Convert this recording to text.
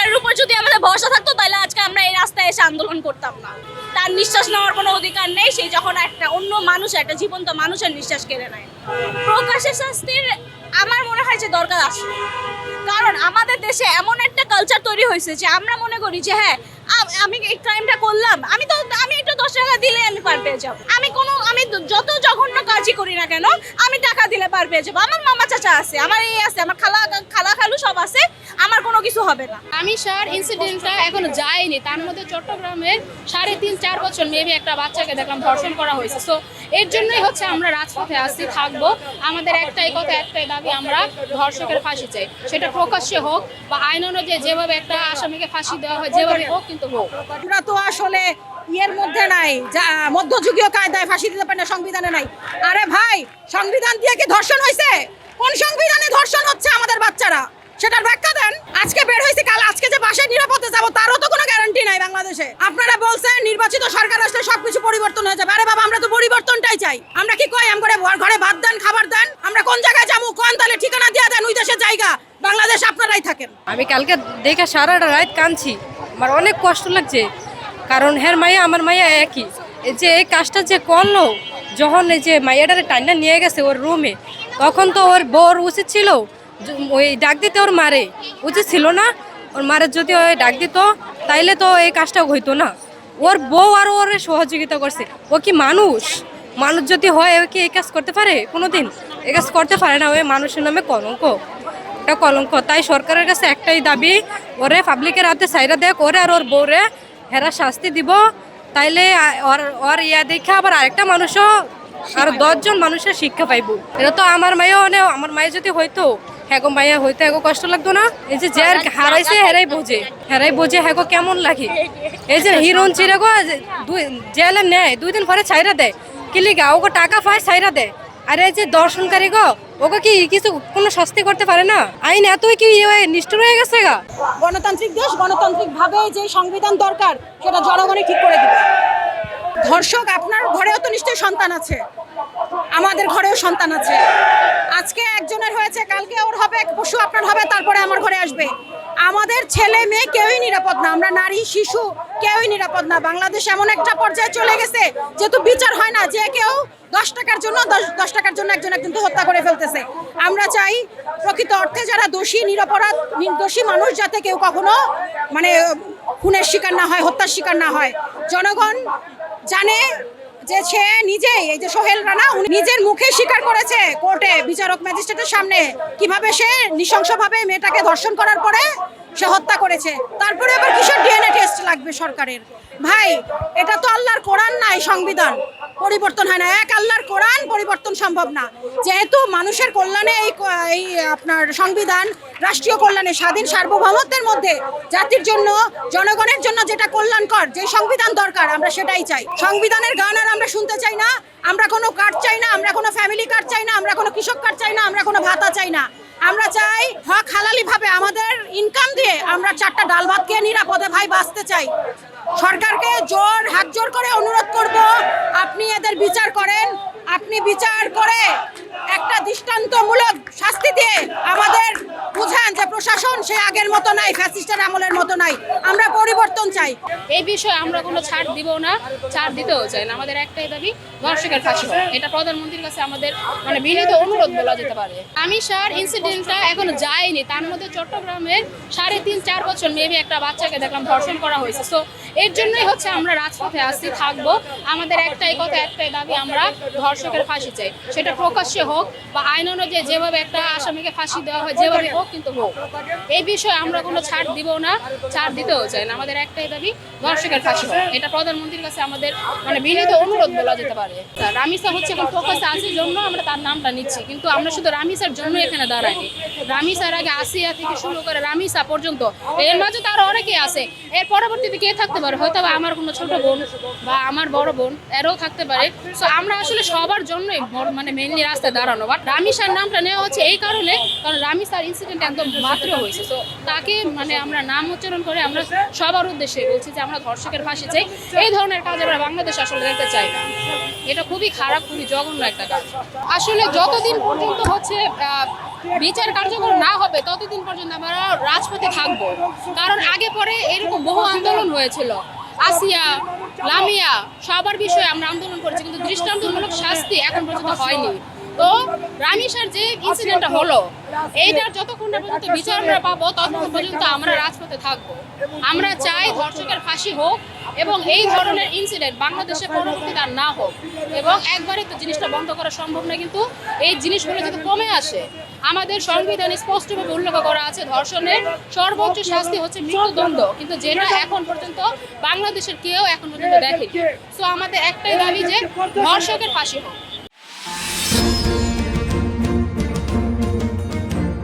সরকারের উপর যদি আমাদের ভরসা থাকতো তাহলে আজকে আমরা এই রাস্তায় এসে আন্দোলন করতাম না। তার নিঃশ্বাস নেওয়ার কোনো অধিকার নেই, সে যখন একটা অন্য মানুষ, একটা জীবন্ত মানুষের নিঃশ্বাস কেড়ে নেয়। প্রকাশ্যে শাস্তির আমার মনে হয় যে দরকার আছে, কারণ আমাদের দেশে এমন একটা কালচার তৈরি হয়েছে যে আমরা মনে করি যে হ্যাঁ আমি এই ক্রাইমটা করলাম, আমি একটু 10 টাকা দিলে আমি পার পেয়ে যাবো, আমি যত জঘন্য কাজই করি না কেন আমি টাকা দিলে পার পেয়ে যাবো, আমার মামা চাচা আছে, আমার এই আছে, আমার খালা খালু সব আছে, আমার কোনো কিছু হবে না। আমি সার ইনসিডেন্টটা এখনো যায়নি, তার মধ্যে চট্টগ্রামের 3.5-4 বছর মেবি একটা বাচ্চাকে দেখলাম ধর্ষণ করা হয়েছে। সো এর জন্যই হচ্ছে আমরা রাজপথে আসছি, থাকবো। আমাদের একটাই কথা, একটাই দাবি, আমরা ধর্ষকের ফাঁসি চাই, সেটা প্রকাশ্যে হোক বা আইন অনুযায়ী যেভাবে একটা আসামিকে ফাঁসি দেওয়া হয় যেভাবে হোক, কিন্তু হোক। আমরা তো আসলে ইয়ের মধ্যে নাই, মধ্যযুগীয় কায়দায় ফাঁসি দিতে পারে না, সংবিধানে নাই। আরে ভাই, সংবিধান দিয়ে কি ধর্ষণ হয়েছে? কোন সংবিধানে ধর্ষণ হচ্ছে আমাদের বাচ্চারা, সেটার ব্যাখ্যা দেন। আজকে বের হয়েছে, কাল আজকে যে বাসায় নিরাপদে যাবো তারও তো কোনো গ্যারান্টি নাই বাংলাদেশে। আপনারা বলছেন নির্বাচিত সরকার আসলে সবকিছু পরিবর্তন হয়ে যাবে। আরে বাবা, আমরা তো পরিবর্তনটাই চাই। আমরা কি কই আমরা ঘরে ভাত দেন, খাবার দেন, আমরা কোন জায়গায় যাবো, কোন তাহলে ঠিকানা দিয়ে দেন, ওই দেশের জায়গা বাংলাদেশ আপনারাই থাকেন। আমি কালকে দেখে সারাটা রাত কাঁদছি, আমার অনেক কষ্ট লাগছে, কারণ হের মাইয়া আমার মাইয়া একই। এই যে এই কাজটা যে করলো, যখন এই যে মাইয়াটারে টাইনা নিয়ে গেছে ওর রুমে, তখন তো ওর বউর উচিত ছিল ওই ডাক দিতে, ওর মারে উচিত ছিল না? ওর মারে যদি ওই ডাক দিত তাইলে তো এই কাজটা হইতো না। ওর বউ আর ওর সহযোগিতা করছে। ও কি মানুষ? মানুষ যদি হয় ও কি এই কাজ করতে পারে? কোনোদিন এই কাজ করতে পারে না। ওই মানুষের নামে কলঙ্ক, এটা কলঙ্ক। তাই সরকারের কাছে একটাই দাবি, ওরে পাবলিকের হাতে সাইরা দেখ, ওরে আর ওর বউরে হেরা শাস্তি দিব, তাইলে ওর ইয়া দেখে আবার আরেকটা মানুষও, আর 10 জন মানুষের শিক্ষা পাইব। এটা তো আমার মাইও, আমার মায়ে যদি হয়তো হ্যাগো মাইয়া হইতো হ্যাগো কষ্ট লাগতো না? এই যে যার হারাইছে হেরাই বোঝে হ্যাগো কেমন লাগে। এই যে হিরোন চিরাগো জেলে নেয়, 2 দিন পরে ছাইরা দেয়, কিলিগা ওকে টাকা পায় ছাইরা দেয়। আর এই যে দর্শনকারী গো, ওকে কি কিছু কোনো শাস্তি করতে পারে না? আইন এতই কি নিষ্ঠুর হয়ে গেছে গা? গণতান্ত্রিক দেশ, গণতান্ত্রিক ভাবে যে সংবিধান দরকার সেটা জনগণই ঠিক করে দিবে। ধর্ষক, আপনার ঘরেও তো নিশ্চয়ই সন্তান আছে, আমাদের ঘরেও সন্তান আছে। আজকে একজনের হয়েছে, কালকে ওর হবে, পরশু আপনার হবে, তারপরে আমার ঘরে আসবে। আমাদের ছেলে মেয়ে কেউই নিরাপদ না, আমরা নারী শিশু কেউই নিরাপদ না। বাংলাদেশ এমন একটা পর্যায়ে চলে গেছে যেহেতু বিচার হয় না, যে কেউ 10 টাকার জন্য 10 টাকার জন্য একজনকে হত্যা করে ফেলতেছে। আমরা চাই প্রকৃত অর্থে যারা দোষী, নিরপরাধ নির্দোষী মানুষ যাতে কেউ কখনো মানে খুনের শিকার না হয়, হত্যার শিকার না হয়। জনগণ জানে যে সে নিজেই, এই যে সোহেল রানা, উনি নিজের মুখে স্বীকার করেছে কোর্টে, বিচারক ম্যাজিস্ট্রেটের সামনে, কিভাবে সে নৃশংসভাবে মেয়েটাকে ধর্ষণ করার পরে সে হত্যা করেছে। তারপরে আবার কিসের ডিএনএ টেস্ট লাগবে সরকারের? ভাই, এটা তো আল্লাহর কোরআন নাই, সংবিধান পরিবর্তন হয় না। এক আল্লাহর কোরআন পরিবর্তন সম্ভব না। যেহেতু মানুষের কল্যাণে এই আপনার সংবিধান, রাষ্ট্রীয় কল্যাণে, স্বাধীন সার্বভৌমত্বের মধ্যে জাতির জন্য, জনগণের জন্য যেটা কল্যাণকর, যে সংবিধান দরকার আমরা সেটাই চাই। সংবিধানের গান আর আমরা শুনতে চাই না। আমরা কোনো কার্ড চাই না, আমরা কোনো ফ্যামিলি কার্ড চাই না, আমরা কোনো কৃষক কার্ড চাই না, আমরা কোনো ভাতা চাই না। আমরা চাই হক হালালি ভাবে আমাদের ইনকাম দিয়ে আমরা 4টা ডাল ভাত খেয়ে নিরাপদে ভাই বাঁচতে চাই। সরকারকে হাত জোর করে অনুরোধ করব, আপনি এদের বিচার করেন। আপনি বিচার করে একটা দৃষ্টান্তমূলক শাস্তি দিয়ে আমাদের বুঝান যে প্রশাসন সে আগের মতো নাই, ফ্যাসিস্টের আমলের মতো নাই। আমরা পরিবর্তন চাই। এই বিষয়ে আমরা কোনো ছাড় দিব না, ছাড় দিতেও চাই না। আমাদের একটাই দাবি, ধর্ষকের ফাঁসি হোক। এটা প্রধানমন্ত্রীর কাছে আমাদের বিনীত অনুরোধ বলা যেতে পারে। আমি সার ইনসিডেন্টটা এখনো যায়নি, তার মধ্যে চট্টগ্রামের 3.5-4 বছর মেবি একটা বাচ্চাকে দেখলাম ধর্ষণ করা হয়েছে। সো এর জন্যই হচ্ছে আমরা রাজপথে আসছি, থাকবো। আমাদের একটাই কথা, একটাই দাবি, আমরা ধর্ষকের ফাঁসি চাই, সেটা প্রকাশ্যে হোক বা আইন অনুযায়ী যেভাবে একটা আসামিকে ফাঁসি দেওয়া হয় যেভাবে হোক, কিন্তু হোক। এই বিষয়ে আমরা কোনো ছাড় দিব না, ছাড় দিতেও চাই না। আমাদের একটাই দাবি, ধর্ষকের ফাঁসি হোক। এটা প্রধানমন্ত্রীর কাছে আমাদের বিনীত অনুরোধ বলা যেতে পারে। রামিসা হচ্ছে এখন ফোকাসে আসার জন্য আমরা তার নামটা নিচ্ছি, কিন্তু আমরা শুধু রামিসার জন্য এখানে দাঁড়াইনি। রামিসার আগে আসিয়া থেকে শুরু করে রামিসা পর্যন্ত, এর মাঝে তো আরো অনেকেই আছে। এর পরবর্তীতে কে থাকতে পারে? হয়তো আমার কোনো ছোট বোন বা আমার বড় বোন, এরও থাকতে পারে। সো আমরা আসলে সবার জন্যই মেনলি রাস্তায় দাঁড়ানো। বাট রামিসার নামটা নেওয়া হচ্ছে এই কারণে, কারণ রামিসার ইনসিডেন্ট একদম মাত্র হয়েছে। তো তাকে আমরা নাম উচ্চারণ করে আমরা সবার উদ্দেশ্যে বলছি যে আমরা ধর্ষকের ফাঁসি চাই। এই ধরনের কাজ আমরা বাংলাদেশ আসলে দেখতে চাই না। এটা খুবই খারাপ, খুবই জঘন্য একটা কাজ। আসলে যতদিন পর্যন্ত হচ্ছে বিচার কার্যকর না হবে ততদিন পর্যন্ত আমরা রাজপথে থাকবো। কারণ আগে পরে এরকম বহু আন্দোলন হয়েছিল, আসিয়া, লামিয়া, সবার বিষয়ে আমরা আন্দোলন করেছি, কিন্তু দৃষ্টান্তমূলক শাস্তি এখন পর্যন্ত হয়নি। তো রামিসার যে ইনসিডেন্টটা হলো, এইটার যতক্ষণ না পর্যন্ত বিচার আমরা পাবো ততক্ষণ পর্যন্ত আমরা রাজপথে থাকবো। আমরা চাই ধর্ষকের ফাঁসি হোক এবং এই ধরনের ইনসিডেন্ট বাংলাদেশে পরবর্তীতে আর না হোক, এবং একবারে তো জিনিসটা বন্ধ করা সম্ভব না, কিন্তু এই জিনিসগুলো যদি কমে আসে। আমাদের সংবিধানে স্পষ্টভাবে উল্লেখ করা আছে ধর্ষণের সর্বোচ্চ শাস্তি হচ্ছে মৃত্যুদণ্ড, কিন্তু যেটা এখন পর্যন্ত বাংলাদেশের কেউ এখন পর্যন্ত দেখেনি। সো আমাদের একটাই দাবি যে ধর্ষকের ফাঁসি হোক।